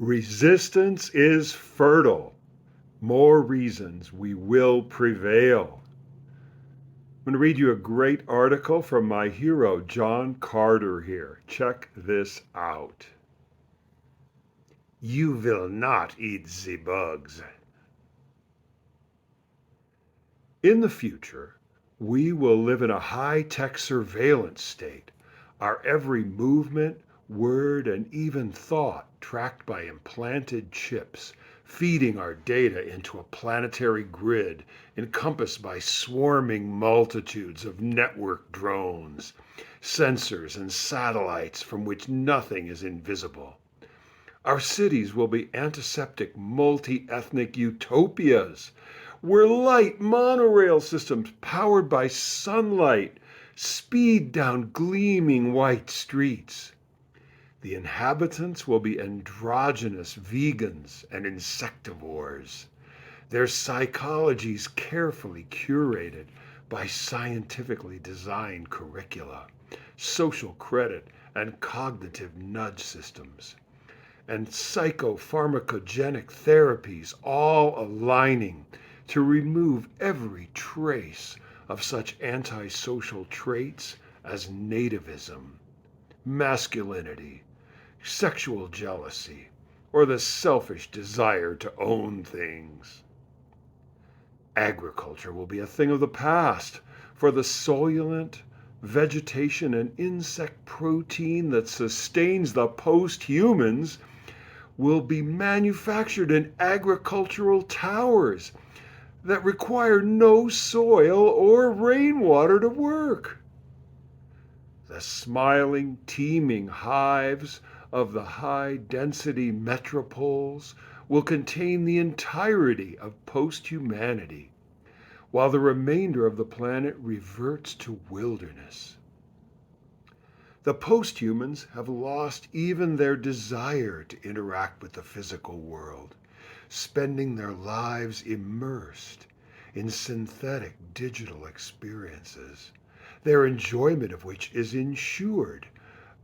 Resistance is fertile. More reasons we will prevail. I'm going to read you a great article from my hero, John Carter, here. Check this out. You will not eat the bugs. In the future, we will live in a high-tech surveillance state, our every movement, word, and even thought tracked by implanted chips, feeding our data into a planetary grid encompassed by swarming multitudes of network drones, sensors, and satellites from which nothing is invisible. Our cities will be antiseptic, multi-ethnic utopias where light monorail systems powered by sunlight speed down gleaming white streets. The inhabitants will be androgynous vegans and insectivores, their psychologies carefully curated by scientifically designed curricula, social credit, and cognitive nudge systems, and psychopharmacogenic therapies all aligning to remove every trace of such antisocial traits as nativism, masculinity, sexual jealousy, or the selfish desire to own things. Agriculture will be a thing of the past, for the solulent vegetation and insect protein that sustains the post-humans will be manufactured in agricultural towers that require no soil or rainwater to work. The smiling, teeming hives of the high-density metropoles will contain the entirety of post-humanity, while the remainder of the planet reverts to wilderness. The post-humans have lost even their desire to interact with the physical world, spending their lives immersed in synthetic digital experiences, their enjoyment of which is ensured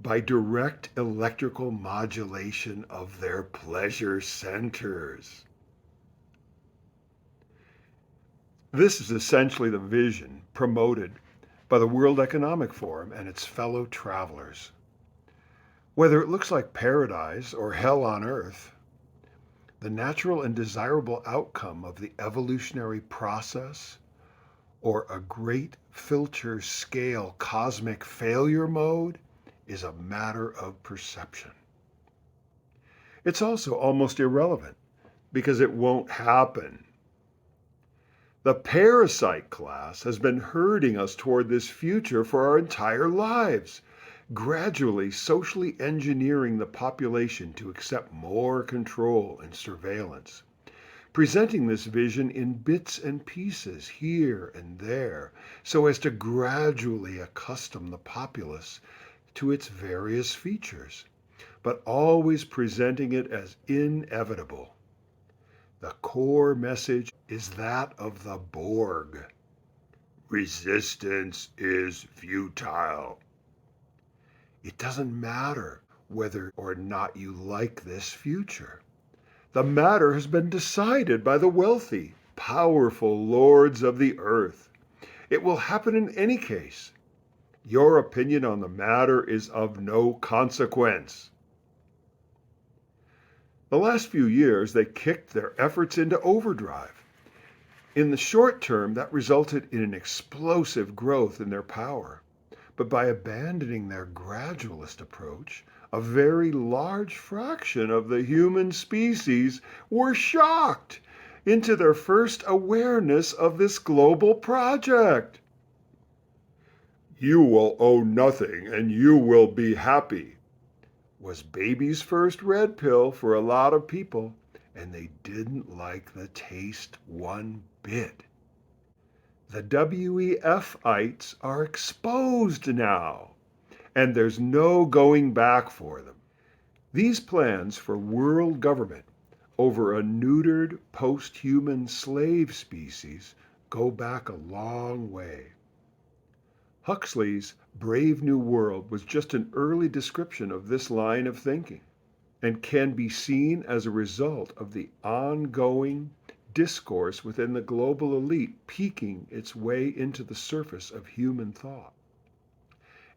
by direct electrical modulation of their pleasure centers. This is essentially the vision promoted by the World Economic Forum and its fellow travelers. Whether it looks like paradise or hell on earth, the natural and desirable outcome of the evolutionary process, or a great filter scale cosmic failure mode, is a matter of perception. It's also almost irrelevant because it won't happen. The parasite class has been herding us toward this future for our entire lives, gradually socially engineering the population to accept more control and surveillance, presenting this vision in bits and pieces here and there so as to gradually accustom the populace to its various features, but always presenting it as inevitable. The core message is that of the Borg. Resistance is futile. It doesn't matter whether or not you like this future. The matter has been decided by the wealthy, powerful lords of the earth. It will happen in any case. Your opinion on the matter is of no consequence. The last few years, they kicked their efforts into overdrive. In the short term, that resulted in an explosive growth in their power. But by abandoning their gradualist approach, a very large fraction of the human species were shocked into their first awareness of this global project. You will own nothing and you will be happy, was baby's first red pill for a lot of people, and they didn't like the taste one bit. The WEF-ites are exposed now, and there's no going back for them. These plans for world government over a neutered post-human slave species go back a long way. Huxley's Brave New World was just an early description of this line of thinking. and can be seen as a result of the ongoing discourse within the global elite peeking its way into the surface of human thought.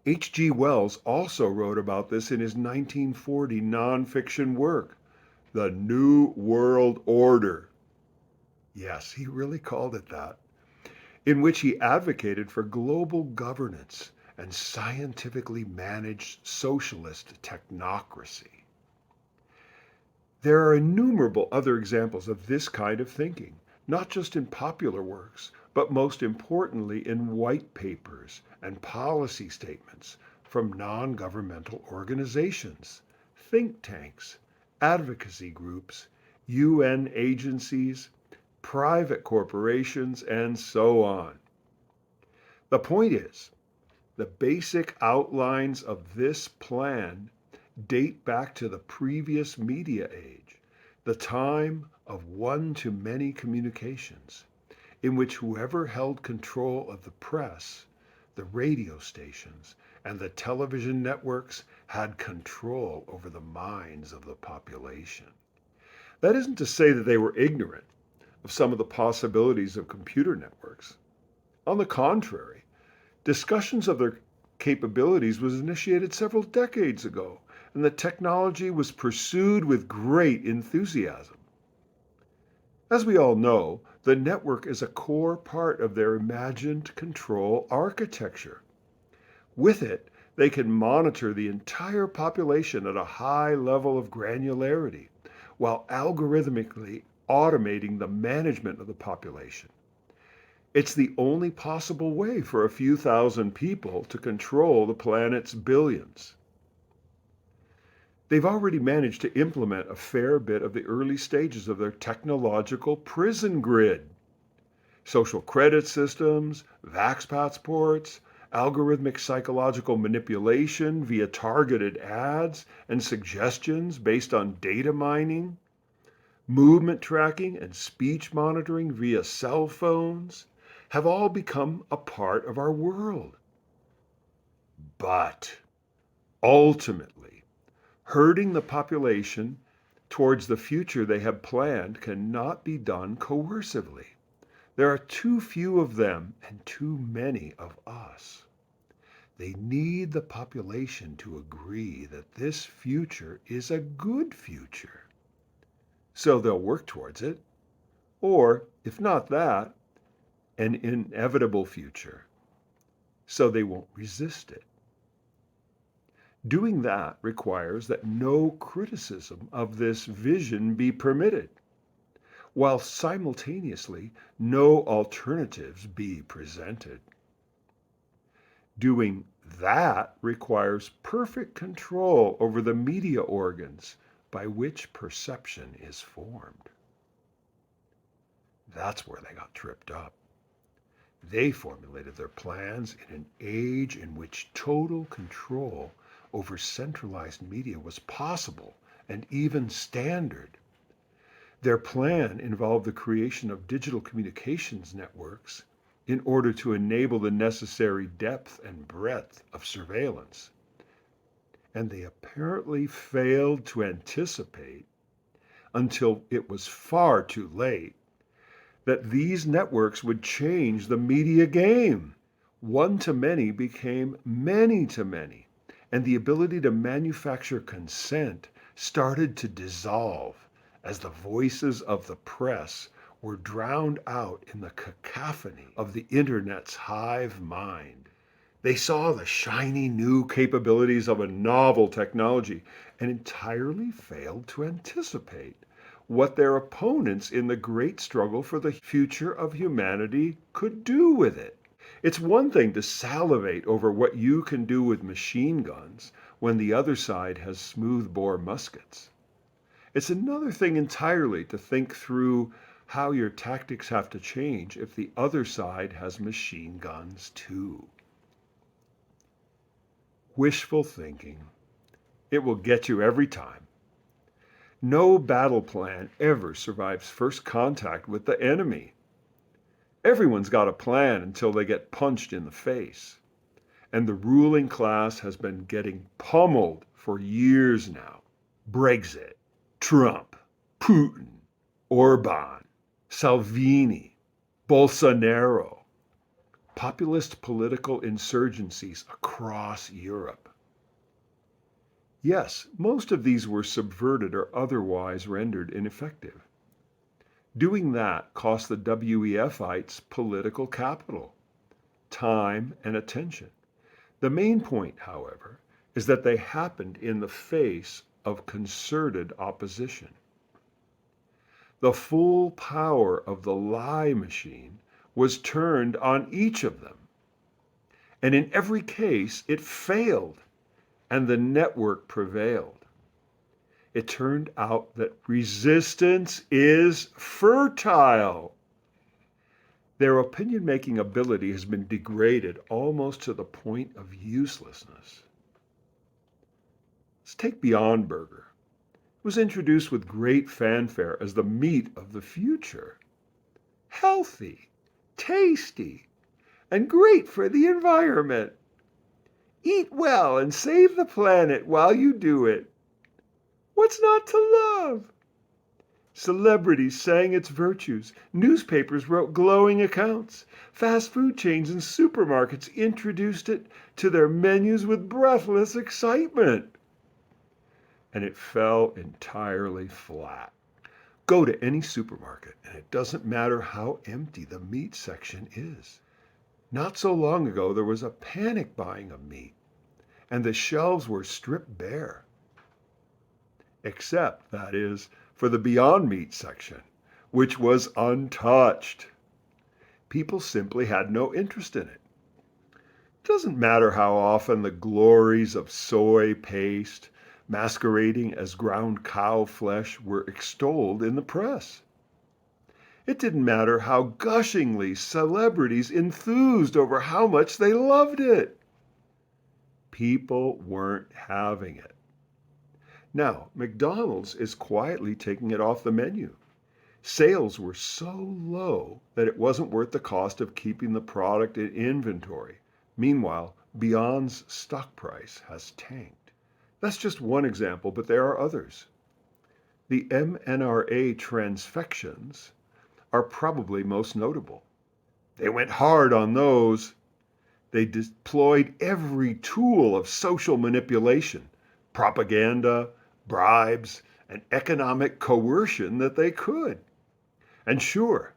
H.G. Wells also wrote about this in his 1940 nonfiction work, The New World Order. Yes, he really called it that, in which he advocated for global governance and scientifically managed socialist technocracy. There are innumerable other examples of this kind of thinking, not just in popular works, but most importantly in white papers and policy statements from non-governmental organizations, think tanks, advocacy groups, UN agencies, private corporations, and so on. The point is, the basic outlines of this plan date back to the previous media age, the time of one-to-many communications, in which whoever held control of the press, the radio stations, and the television networks had control over the minds of the population. That isn't to say that they were ignorant of some of the possibilities of computer networks. On the contrary, discussions of their capabilities was initiated several decades ago, and the technology was pursued with great enthusiasm. As we all know, the network is a core part of their imagined control architecture. With it, they can monitor the entire population at a high level of granularity, while algorithmically automating the management of the population. It's the only possible way for a few thousand people to control the planet's billions. They've already managed to implement a fair bit of the early stages of their technological prison grid. Social credit systems, vax passports, algorithmic psychological manipulation via targeted ads and suggestions based on data mining, movement tracking and speech monitoring via cell phones have all become a part of our world. But ultimately, herding the population towards the future they have planned cannot be done coercively. There are too few of them and too many of us. They need the population to agree that this future is a good future. So they'll work towards it, or, if not that, an inevitable future. So they won't resist it. Doing that requires that no criticism of this vision be permitted, while simultaneously no alternatives be presented. Doing that requires perfect control over the media organs by which perception is formed. That's where they got tripped up. They formulated their plans in an age in which total control over centralized media was possible and even standard. Their plan involved the creation of digital communications networks in order to enable the necessary depth and breadth of surveillance. And they apparently failed to anticipate, until it was far too late, that these networks would change the media game. One-to-many became many-to-many, and the ability to manufacture consent started to dissolve as the voices of the press were drowned out in the cacophony of the internet's hive mind. They saw the shiny new capabilities of a novel technology and entirely failed to anticipate what their opponents in the great struggle for the future of humanity could do with it. It's one thing to salivate over what you can do with machine guns when the other side has smoothbore muskets. It's another thing entirely to think through how your tactics have to change if the other side has machine guns too. Wishful thinking. It will get you every time. No battle plan ever survives first contact with the enemy. Everyone's got a plan until they get punched in the face. And the ruling class has been getting pummeled for years now. Brexit, Trump, Putin, Orban, Salvini, Bolsonaro, populist political insurgencies across Europe. Yes, most of these were subverted or otherwise rendered ineffective. Doing that cost the WEFites political capital, time, and attention. The main point, however, is that they happened in the face of concerted opposition. The full power of the lie machine was turned on each of them. And in every case, it failed, and the network prevailed. It turned out that resistance is fertile. Their opinion-making ability has been degraded almost to the point of uselessness. Let's take Beyond Burger. It was introduced with great fanfare as the meat of the future. Healthy, tasty, and great for the environment. Eat well and save the planet while you do it. What's not to love? Celebrities sang its virtues. Newspapers wrote glowing accounts. Fast food chains and supermarkets introduced it to their menus with breathless excitement. And it fell entirely flat. Go to any supermarket, and it doesn't matter how empty the meat section is. Not so long ago, there was a panic buying of meat, and the shelves were stripped bare. Except, that is, for the Beyond Meat section, which was untouched. People simply had no interest in it. It doesn't matter how often the glories of soy paste, masquerading as ground cow flesh, were extolled in the press. It didn't matter how gushingly celebrities enthused over how much they loved it. People weren't having it. Now, McDonald's is quietly taking it off the menu. Sales were so low that it wasn't worth the cost of keeping the product in inventory. Meanwhile, Beyond's stock price has tanked. That's just one example, but there are others. The mNRA transfections are probably most notable. They went hard on those. They deployed every tool of social manipulation, propaganda, bribes, and economic coercion that they could. And sure,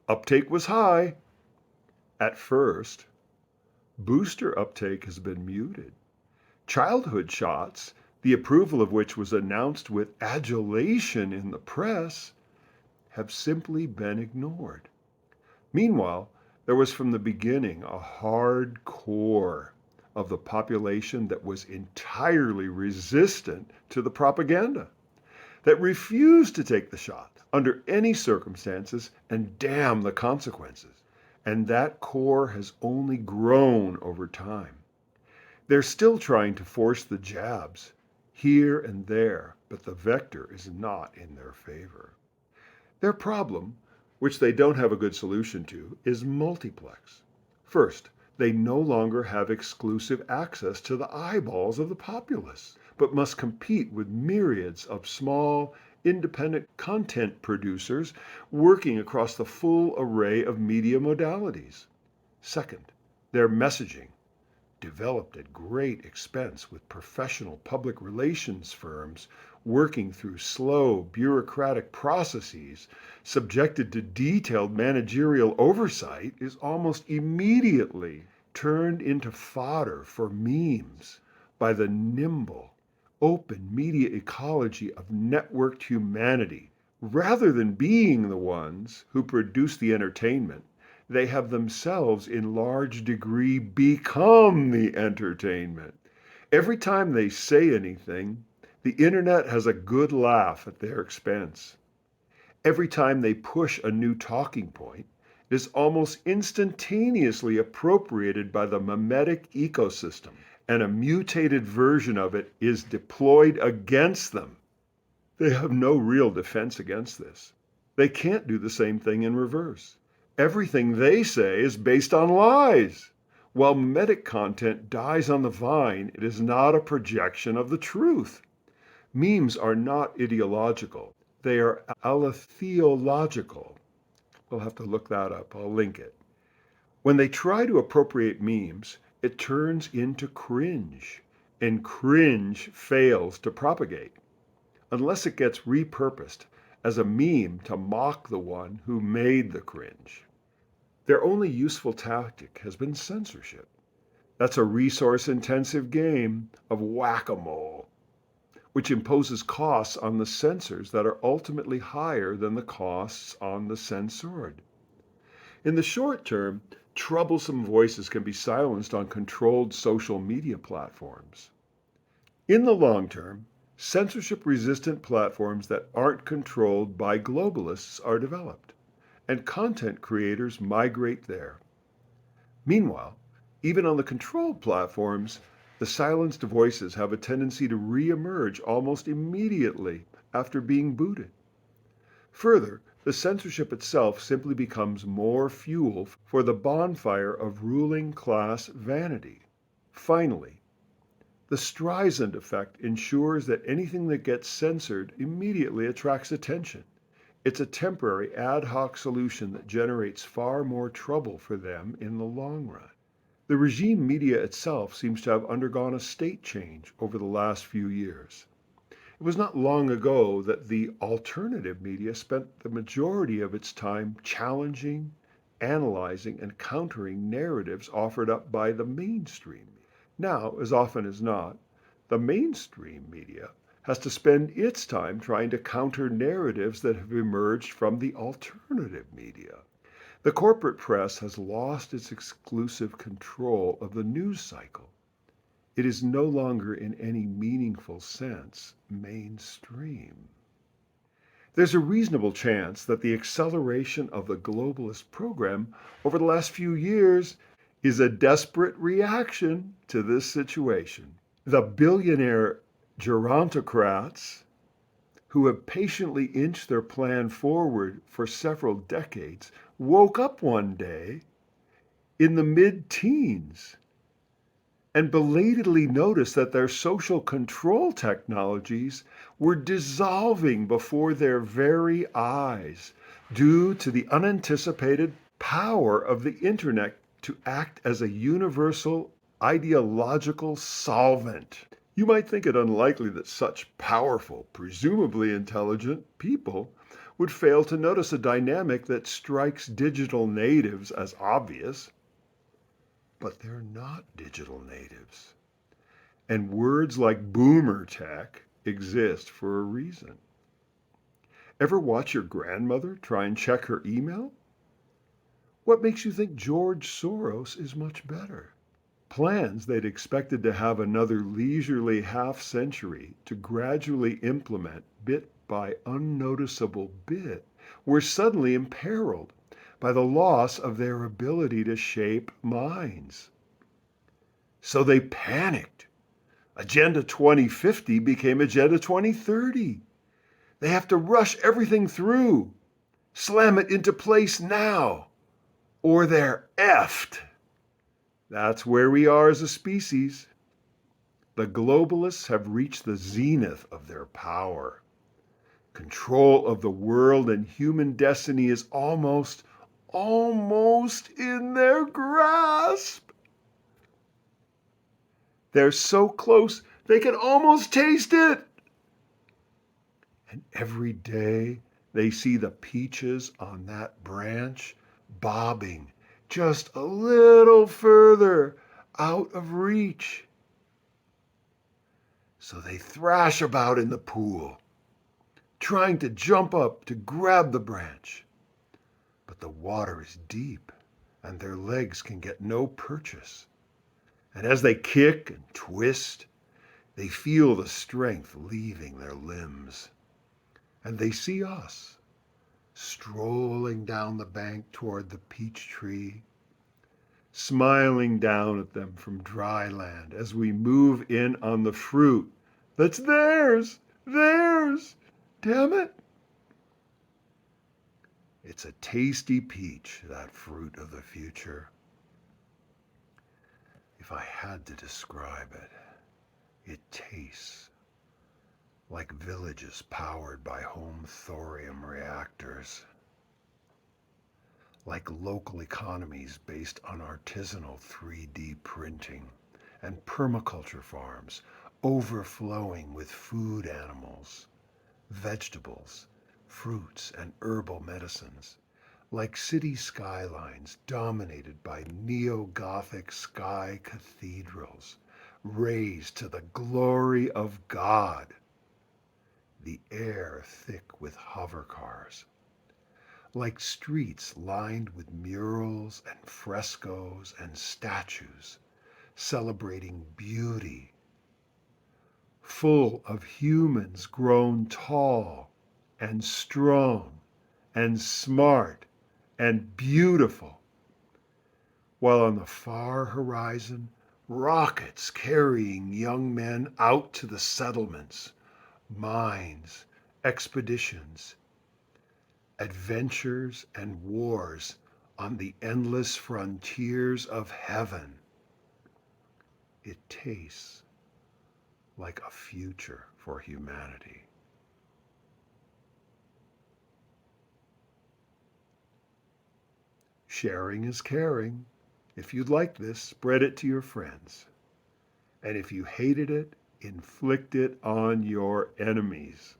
uptake was high at first. Booster uptake has been muted. Childhood shots, the approval of which was announced with adulation in the press, have simply been ignored. Meanwhile, there was from the beginning a hard core of the population that was entirely resistant to the propaganda, that refused to take the shot under any circumstances and damn the consequences. And that core has only grown over time. They're still trying to force the jabs here and there, but the vector is not in their favor. Their problem, which they don't have a good solution to, is multiplex. First, they no longer have exclusive access to the eyeballs of the populace, but must compete with myriads of small, independent content producers working across the full array of media modalities. Second, their messaging, developed at great expense with professional public relations firms working through slow, bureaucratic processes, subjected to detailed managerial oversight, is almost immediately turned into fodder for memes by the nimble, open media ecology of networked humanity. Rather than being the ones who produce the entertainment, they have themselves in large degree become the entertainment. Every time they say anything, the internet has a good laugh at their expense. Every time they push a new talking point, it is almost instantaneously appropriated by the memetic ecosystem, and a mutated version of it is deployed against them. They have no real defense against this. They can't do the same thing in reverse. Everything they say is based on lies. While memetic content dies on the vine, it is not a projection of the truth. Memes are not ideological. They are alethiological. We'll have to look that up. I'll link it. When they try to appropriate memes, it turns into cringe, and cringe fails to propagate unless it gets repurposed as a meme to mock the one who made the cringe. Their only useful tactic has been censorship. That's a resource-intensive game of whack-a-mole, which imposes costs on the censors that are ultimately higher than the costs on the censored. In the short term, troublesome voices can be silenced on controlled social media platforms. In the long term, censorship-resistant platforms that aren't controlled by globalists are developed, and content creators migrate there. Meanwhile, even on the controlled platforms, the silenced voices have a tendency to re-emerge almost immediately after being booted. Further, the censorship itself simply becomes more fuel for the bonfire of ruling class vanity. Finally, the Streisand effect ensures that anything that gets censored immediately attracts attention. It's a temporary ad hoc solution that generates far more trouble for them in the long run. The regime media itself seems to have undergone a state change over the last few years. It was not long ago that the alternative media spent the majority of its time challenging, analyzing, and countering narratives offered up by the mainstream. Now, as often as not, the mainstream media has to spend its time trying to counter narratives that have emerged from the alternative media. The corporate press has lost its exclusive control of the news cycle. It is no longer in any meaningful sense mainstream. There's a reasonable chance that the acceleration of the globalist program over the last few years is a desperate reaction to this situation. The billionaire gerontocrats who have patiently inched their plan forward for several decades woke up one day in the mid-teens and belatedly noticed that their social control technologies were dissolving before their very eyes due to the unanticipated power of the internet to act as a universal ideological solvent. You might think it unlikely that such powerful, presumably intelligent people would fail to notice a dynamic that strikes digital natives as obvious. But they're not digital natives. And words like boomer tech exist for a reason. Ever watch your grandmother try and check her email? What makes you think George Soros is much better? Plans they'd expected to have another leisurely half-century to gradually implement bit by unnoticeable bit were suddenly imperiled by the loss of their ability to shape minds. So they panicked. Agenda 2050 became Agenda 2030. They have to rush everything through, slam it into place now, or they're effed. That's where we are as a species. The globalists have reached the zenith of their power. Control of the world and human destiny is almost in their grasp. They're so close, they can almost taste it. And every day they see the peaches on that branch bobbing just a little further out of reach. So they thrash about in the pool, trying to jump up to grab the branch. But the water is deep, and their legs can get no purchase. And as they kick and twist, they feel the strength leaving their limbs. And they see us, strolling down the bank toward the peach tree, smiling down at them from dry land as we move in on the fruit that's theirs, damn it. It's a tasty peach, that fruit of the future. If I had to describe it, it tastes like villages powered by home thorium reactors, like local economies based on artisanal 3D printing, and permaculture farms overflowing with food animals, vegetables, fruits, and herbal medicines, like city skylines dominated by neo-Gothic sky cathedrals raised to the glory of God, the air thick with hover cars, like streets lined with murals and frescoes and statues celebrating beauty, full of humans grown tall and strong and smart and beautiful, while on the far horizon, rockets carrying young men out to the settlements, mines, expeditions, adventures, and wars on the endless frontiers of heaven. It tastes like a future for humanity. Sharing is caring. If you like this, spread it to your friends. And if you hated it, inflict it on your enemies.